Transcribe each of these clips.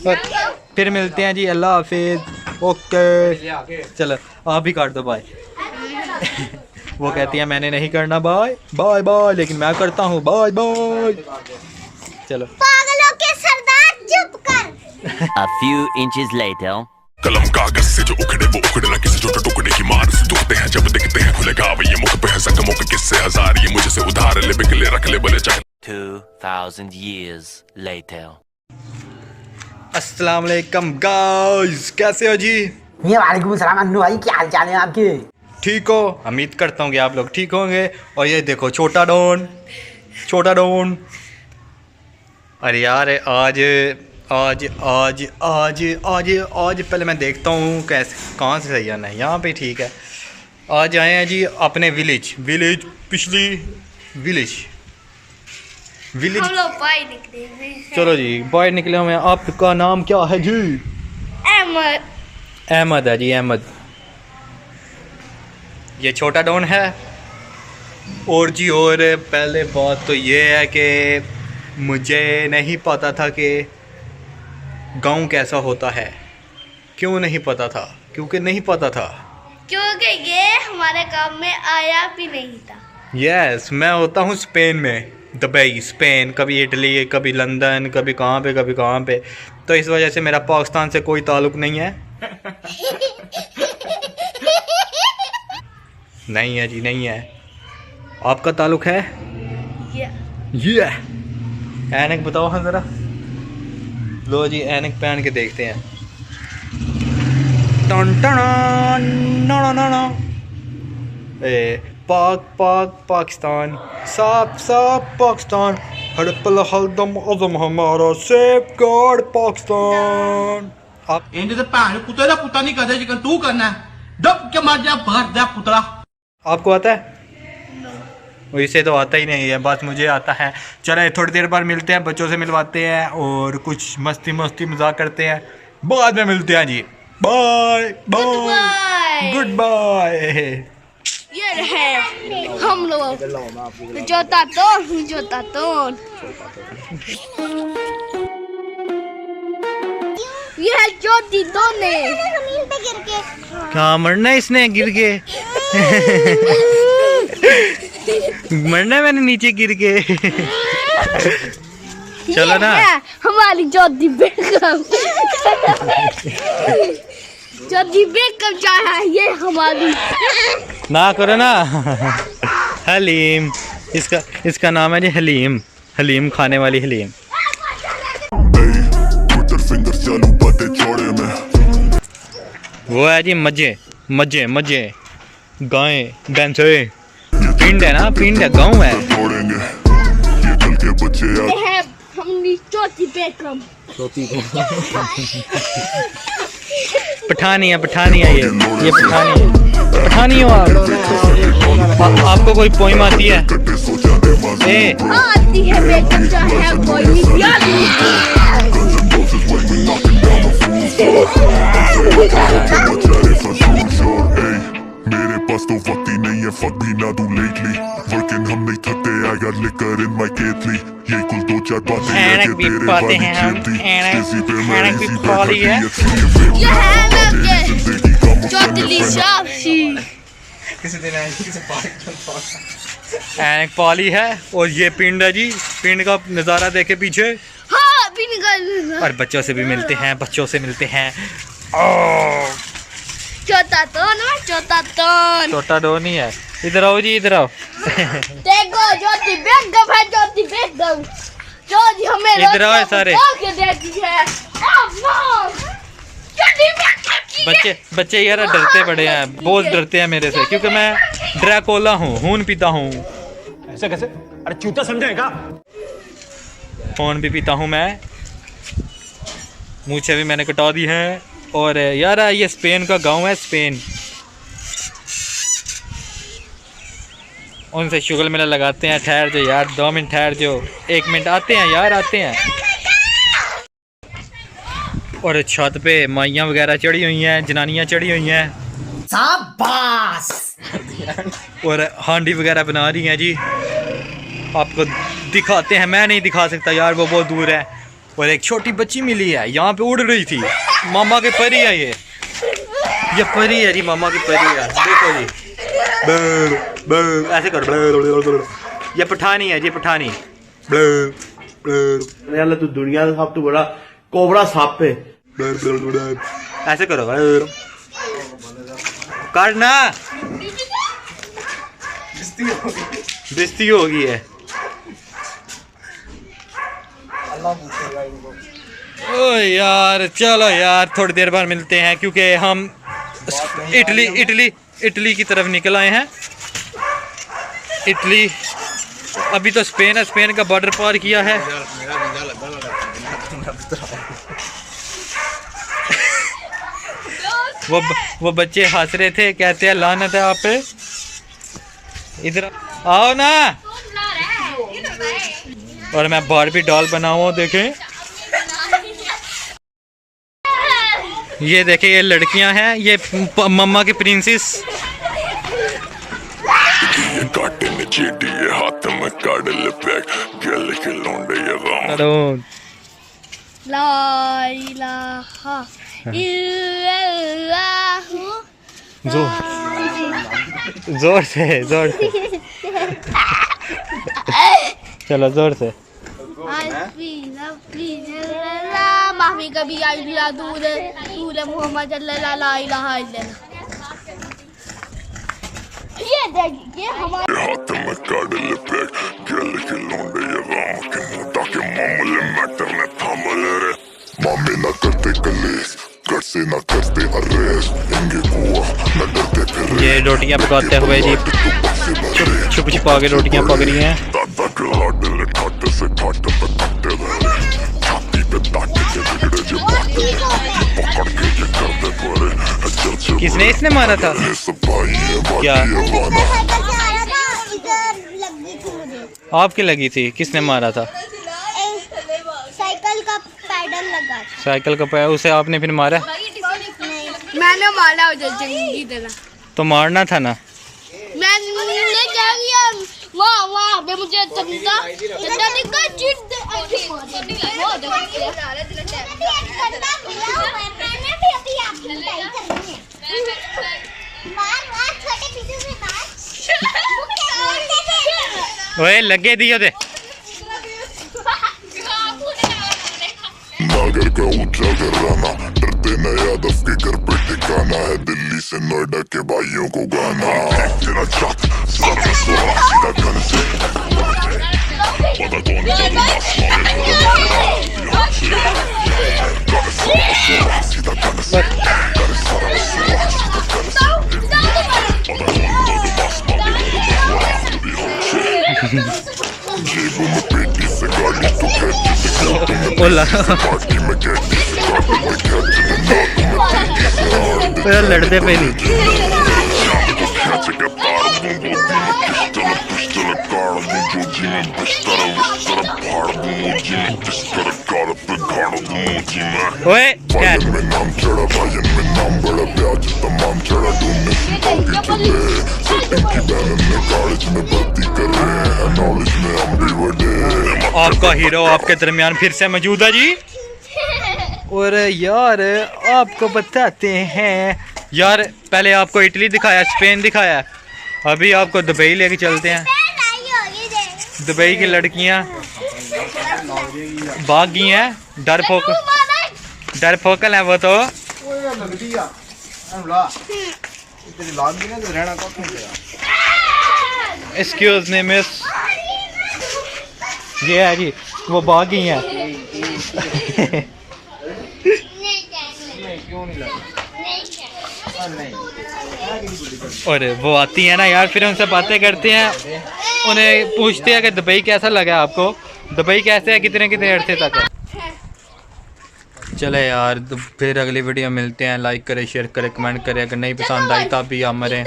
फिर मिलते हैं जी, अल्लाह हाफिज। ओके चलो आप भी काट दो बाय। वो कहती है मैंने नहीं करना बाय बाय बाय, लेकिन मैं करता हूँ बाय बाय। चलो पागलों के सरदार चुप कर। A few inches later. कलम कागज से जो उखड़े वो उखड़े ना किसी जो टुकड़े की मार से दुखते हैं जब दिखते हैं खुले घाव ये मुख पे है जख्मों के किस्से हजार ये मुझे से उधार ले बिकले रख ले बोले चाहे 2000 years later. अस्सलाम वालेकुम गाइस, कैसे हो जी? ये वालेकुम सलाम अन्नू भाई, क्या हाल चाल है आपके? ठीक हो? उम्मीद करता हूँ कि आप लोग ठीक होंगे। और ये देखो छोटा डॉन, छोटा डॉन। अरे यार आज आज आज आज आज आज पहले मैं देखता हूँ कैसे कहाँ से सही आना है। यहाँ पे ठीक है। आज आए हैं जी अपने विलेज पिछली विलेज हम लोग बाहर निकले हुए हैं। चलो जी बाहर निकले हुए हैं। आपका नाम क्या है जी? अहमद। अहमद है जी, अहमद। ये छोटा डॉन है। और जी और पहले बात तो ये है कि मुझे नहीं पता था कि गांव कैसा होता है। क्यों नहीं पता था? क्योंकि नहीं पता था, क्योंकि ये हमारे गांव में आया भी नहीं था। यस मैं होता हूँ स्पेन में, दुबई स्पेन, कभी इटली, कभी लंदन, कभी कहाँ पे। तो इस वजह से मेरा पाकिस्तान से कोई ताल्लुक़ नहीं है। नहीं है जी, नहीं है। आपका ताल्लुक़ है? ये ऐनक बताओ हाँ ज़रा। लो जी ऐनक पहन के देखते हैं। पाकिस्तान साफ पाकिस्तान, हर पल हरदम अज़म हमारा सेफ गार्ड पाकिस्तान। आप इंज ते भैन कुत्ते दा पुत्ता नहीं करदे जिकन तू करना है। डब के मर जा बाहर दा पुतला। आपको आता है? इसे तो आता ही नहीं है, बस मुझे आता है। चले थोड़ी देर बाद मिलते हैं, बच्चों से मिलवाते हैं और कुछ मस्ती मजाक करते हैं। बाद में मिलते हैं जी। Bye bye, good bye. ये रहे हम लोग जोता तो ये है ज्योति दोने जमीन पे गिर के। कहाँ मरना है इसने गिर के? मरना है मैंने नीचे गिर के। चलो ना हमारी ज्योति बेगम। ज्योति बेगम चाहे ये हमारी ना करो ना। हलीम, इसका नाम है जी हलीम। हलीम खाने वाली हलीम। ट्विटर फिंगर चालू बातें छोड़े में वो है जी मजे गाय भैंसे। पिंड है ना, पिंड है, गाँव है। छोड़ेंगे ये दिल के बच्चे यार है हमनी ज्योति बेगम। पठानी है ये पठानी है। पठानी हो आप? आपको कोई पोइम आती है? कट्टे सोचा दे माजी ए आती है बेगम चाहे कोई भी याद मेरे पास तो वक्त ही नहीं है फक भी ना दूं लेटली वर्किंग हम नहीं थकते I got liquor in my केतली ये कुल दो चार बातें ऐनक भी पाते हैं हम। ऐनक भी पॉली है। ये है लगे ज्योति शाब्शी। ऐनक पॉली है और ये पिंड है जी। पिंड का नज़ारा देखे पीछे। हाँ भी निकल। और बच्चों से भी मिलते हैं, छोटा डॉन ही है। इधर आओ जी, इधर आओ। देखो ज्योति बेगम है, ज्योति बेगम ज्योति हमें इधर आओ सारे देती है। बच्चे यार डरते बड़े हैं, बहुत डरते हैं मेरे से, क्योंकि मैं ड्रैकोला हूँ, खून पीता हूँ। ऐसे कैसे? अरे चूता समझेगा? खून भी पीता हूँ मैं। मूछें भी मैंने कटा दी हैं। और यार ये स्पेन का गांव है, स्पेन। उनसे शुगल मेला लगाते हैं। ठहर जो यार, 2 मिनट ठहर जो, 1 मिनट आते हैं यार, आते हैं। और छत पे माइयाँ वगैरह चढ़ी हुई हैं, जनानियाँ चढ़ी हुई हैं। शाबाश। और हांडी वगैरह बना रही हैं जी। आपको दिखाते हैं, मैं नहीं दिखा सकता यार, वो बहुत दूर है। और एक छोटी बच्ची मिली है, यहाँ पे उड़ रही थी। मामा के परी है ये परी है जी, मामा की परी है। देखो जी, ऐसे कर। ये पठानी है जी, पठानी। यार तू दुनिया का सब तो बड़ा कोबरा सांप है। ऐसे करो करना, बेइज्जती होगी है। ओ यार चलो यार, थोड़ी देर बाद मिलते हैं, क्योंकि हम इटली की तरफ निकल आए हैं। इटली, अभी तो स्पेन है, स्पेन का बॉर्डर पार किया है। वो बच्चे हंस रहे थे, कहते हैं लानत है आप पे। इधर आओ ना। और मैं बारबी डॉल बना हुआ, देखें ये देखें, ये लड़कियां हैं, ये मम्मा की प्रिंसेस। काटे ने चेटी ये हाथ में काडल पैक गले के लौंडे ये गांव। ला इलाहा इल्लल्लाह। जोर से चलो जोर से। माफी कभी आई दूर मोहम्मद ला इलाहा इल्लल्लाह। ये देखिए हमारे हाथ में काडल पैक गले के लौंडे ये गांव के मोटा के मामले मैटर ने थामले रे। मामे ना करते कलेस, कर से ना करते अरेस्ट, इंगे कुआ ना डरते फिर। ये रोटियां पकाते हुए जी छुप छुपा के रोटियां पक रही हैं। दादा के लाडले ठाटे से ठाटे पे ठाटे धरे, छाती पे ताटे के बिगड़े जो बाटे, पकड़ के ये करते पड़े। किसने इसने मारा था? क्या आपके लगी थी? किसने मारा था? साइकिल का पैडल लगा। साइकिल का पैडल, उसे आपने फिर मारा? मैंने मारा उसे चंगी तरह। तो मारना था ना। मैंने क्या किया, वहाँ पे मुझे चंदा निकला, चीट ओए लगे दियो दे। नागर का ऊंचा घराना, डरते न यादव के घर पे ठिकाना है, दिल्ली से नोएडा के भाइयों को गाना। तेरा छत सर में सोना सीधा घर से, पता कौन जब आसमान में सीधा घर से, घर सर में सोना सीधा घर से, पता कौन जब आसमान में जेब में पेटी से गाड़ी तो खेच बोला पार्टी में कैटी से गाड़ी में खेच नाक में पेटी से हार दे लड़ते पे नहीं। खेच के तार दूं गोदी में पिस्टल पिस्टल काट दूं जोजी में बिस्तर विस्तर फाड़ दूं मोजी में बिस्तर कार पे गाड़ दूं मोजी में। ओए भाईन में नाम चढ़ा, भाईन में नाम बड़ा, ब्याज तमाम चढ़ा, ढूंढने से चले सेटिंग की बहन में कॉलेज में भर्ती कर रहे हैं, नॉलेज में हम भी बड़े। आपका हीरो आपके दरमियान फिर से मौजूद है जी। और यार आपको बताते हैं यार, पहले आपको इटली दिखाया, स्पेन दिखाया, अभी आपको दुबई लेके चलते हैं। दुबई की लड़कियां भाग गई हैं, डरपोकल है वो तो। एक्सक्यूज मी मिस, ये है जी, वो भाग गई हैं। और वो आती है ना यार, फिर उनसे बातें करते हैं, उन्हें पूछते हैं कि दुबई कैसा लगा आपको, दुबई कैसे है, कितने कितने अरसे तक है। चले यार, फिर अगली वीडियो मिलते हैं। लाइक करें, शेयर करें, कमेंट करें, अगर नहीं पसंद आई तब भी आप मरें।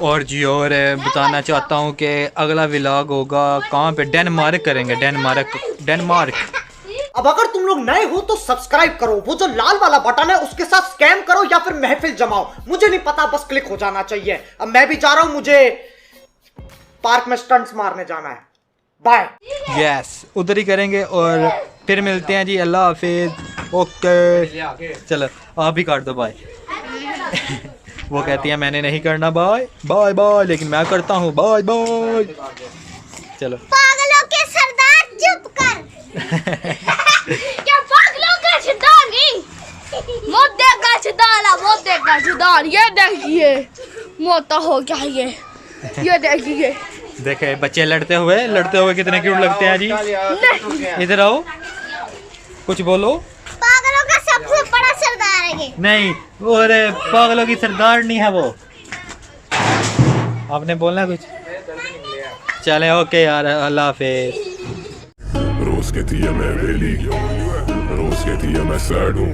और जी और बताना चाहता हूँ कि अगला व्लॉग होगा कहाँ पे, डेनमार्क करेंगे, डेनमार्क। अब अगर तुम लोग नए हो तो सब्सक्राइब करो, वो जो लाल वाला बटन है उसके साथ स्कैम करो या फिर महफिल जमाओ, मुझे नहीं पता, बस क्लिक हो जाना चाहिए। अब मैं भी जा रहा हूं, मुझे पार्क में स्टंट्स मारने जाना है। बाय। यस, उधर ही करेंगे। और फिर मिलते हैं जी, अल्लाह हाफिज। ओके चलो आप भी काट दो बाय। वो कहती है मैंने नहीं करना बाय बाय बाय, लेकिन मैं करता हूँ बाय बाय। चलो पागलों के सरदार चुप कर। क्या पागलों का सरदार नहीं, मोदी का सरदार है, मोदी का सरदार। ये देखिए मोटा हो गया ये देखिए। देखे बच्चे लड़ते हुए कितने क्यूट लगते हैं जी। इधर आओ, कुछ बोलो। पागलों का सबसे बड़ा सरदार है ये। नहीं, अरे पागलों की सरदार नहीं है वो। आपने बोलना कुछ? चले ओके यार, अल्लाह हाफिज। रोज कहती है मैं वेली, रोज कहती है मैं सैड हूँ,